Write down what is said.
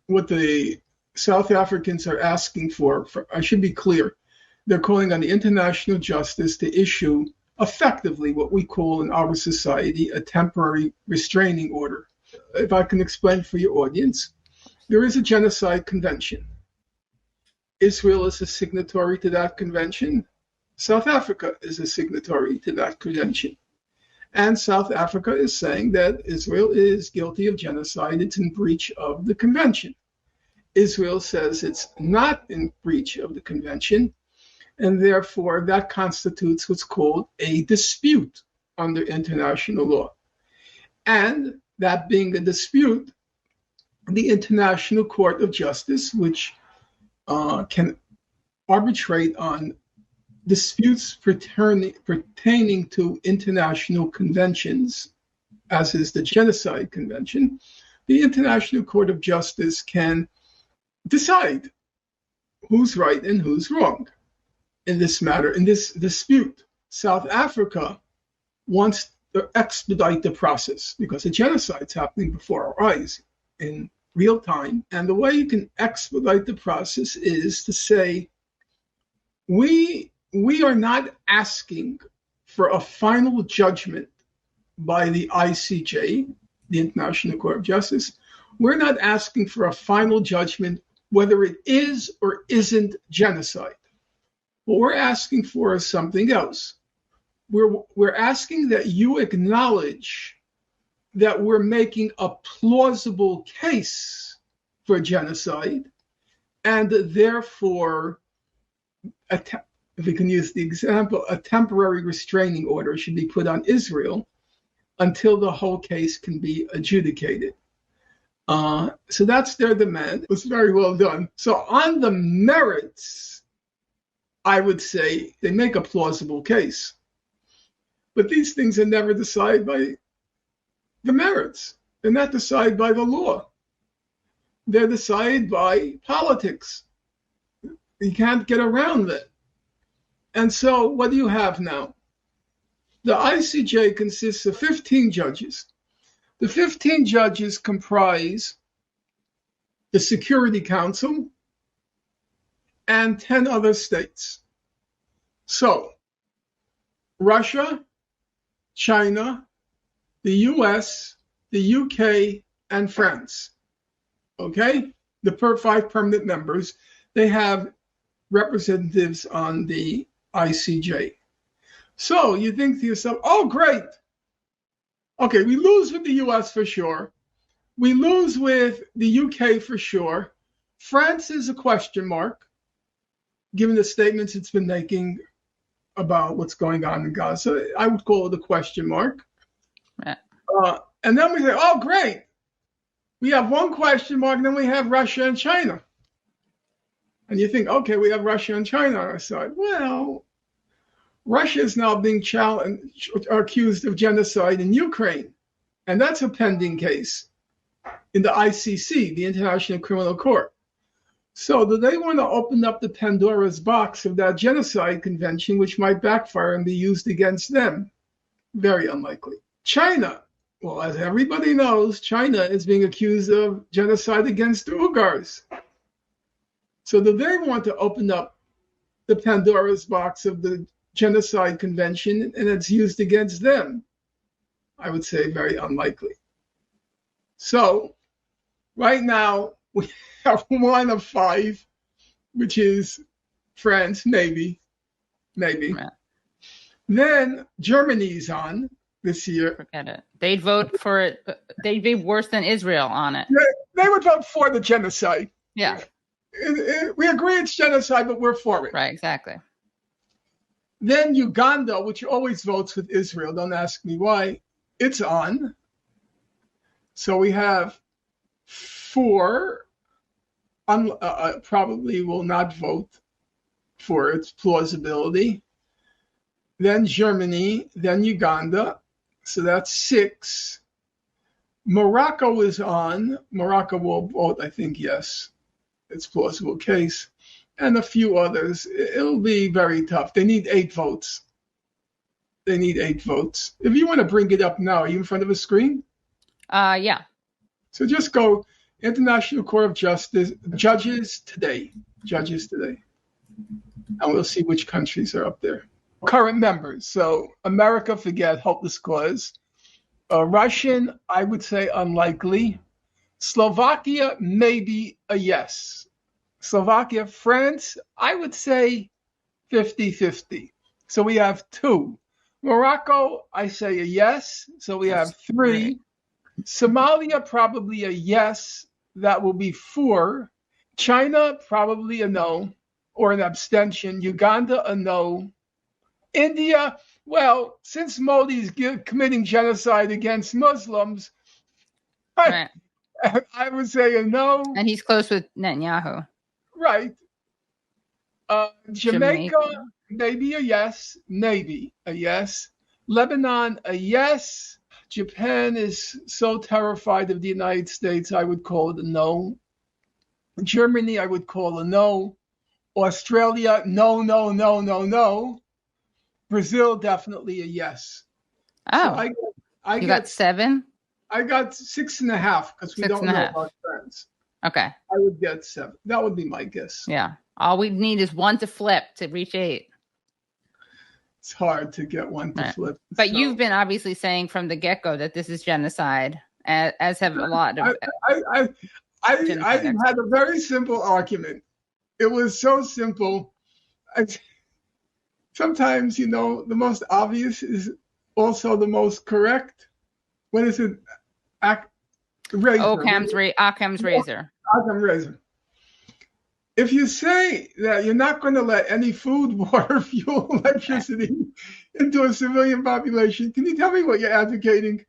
what the South Africans are asking for, I should be clear, they're calling on the international justice to issue effectively what we call in our society a temporary restraining order. If I can explain for your audience, there is a genocide convention. Israel is a signatory to that convention. South Africa is a signatory to that convention. And South Africa is saying that Israel is guilty of genocide. It's in breach of the convention. Israel says it's not in breach of the convention, and therefore that constitutes what's called a dispute under international law. And that being a dispute, the International Court of Justice, which can arbitrate on disputes pertaining to international conventions, as is the Genocide Convention, the International Court of Justice can decide who's right and who's wrong in this matter, in this dispute. South Africa wants to expedite the process because a genocide's happening before our eyes in real time. And the way you can expedite the process is to say, we are not asking for a final judgment by the ICJ, the International Court of Justice. We're not asking for a final judgment whether it is or isn't genocide. What we're asking for is something else. We're asking that you acknowledge that we're making a plausible case for genocide, and therefore, if we can use the example, a temporary restraining order should be put on Israel until the whole case can be adjudicated. So that's their demand. It was very well done. So on the merits, I would say they make a plausible case. But these things are never decided by the merits. They're not decided by the law. They're decided by politics. You can't get around it. And so what do you have now? The ICJ consists of 15 judges. The 15 judges comprise the Security Council and 10 other states. So Russia, China, the US, the UK, and France. Okay? The 5 permanent members, they have representatives on the ICJ. So you think to yourself, oh, great. Okay, we lose with the US for sure. We lose with the UK for sure. France is a question mark, given the statements it's been making about what's going on in Gaza. I would call it a question mark. Right. And then we say, oh, great. We have one question mark, and then we have Russia and China. And you think, okay, we have Russia and China on our side. Well, Russia is now being challenged or accused of genocide in Ukraine. And that's a pending case in the ICC, the International Criminal Court. So do they want to open up the Pandora's box of that genocide convention, which might backfire and be used against them? Very unlikely. China, well, as everybody knows, China is being accused of genocide against the Uyghurs. So do they want to open up the Pandora's box of the genocide convention and it's used against them? I would say very unlikely. So right now we have 1 of 5, which is France, maybe. Right. Then Germany's on this year. Forget it. They'd vote for it. They'd be worse than Israel on it. They would vote for the genocide. Yeah. We agree it's genocide, but we're for it. Right, exactly. Then Uganda, which always votes with Israel, don't ask me why, it's on. So we have 4 probably will not vote for its plausibility. Then Germany, then Uganda. So that's 6. Morocco is on. Morocco will vote, I think, yes. It's a plausible case. And a few others. It'll be very tough. They need 8 votes. They need 8 votes. If you want to bring it up now, are you in front of a screen? Yeah. So just go International Court of Justice, judges today. And we'll see which countries are up there. Current members. So America, forget, hopeless cause. Russian, I would say unlikely. Slovakia, maybe a yes. Slovakia, France, I would say 50-50. So we have 2. Morocco, I say a yes. So we have 3. Somalia, probably a yes. That will be 4. China, probably a no or an abstention. Uganda, a no. India, well, since Modi's committing genocide against Muslims, Right. I would say a no. And he's close with Netanyahu. Right. Jamaica, maybe a yes. Maybe a yes. Lebanon, a yes. Japan is so terrified of the United States, I would call it a no. Germany, I would call a no. Australia, no, no, no, no, no. Brazil, definitely a yes. Oh, so I got 7? I got 6.5 because we don't know about France. Okay. I would get 7. That would be my guess. Yeah. All we need is 1 to flip to reach 8. It's hard to get 1 to flip. But you've been obviously saying from the get-go that this is genocide, as have a lot of. I had a very simple argument. It was so simple. Sometimes, the most obvious is also the most correct. What is it? Razor. Occam's razor. Occam's razor. If you say that you're not going to let any food, water, fuel, electricity into a civilian population, can you tell me what you're advocating?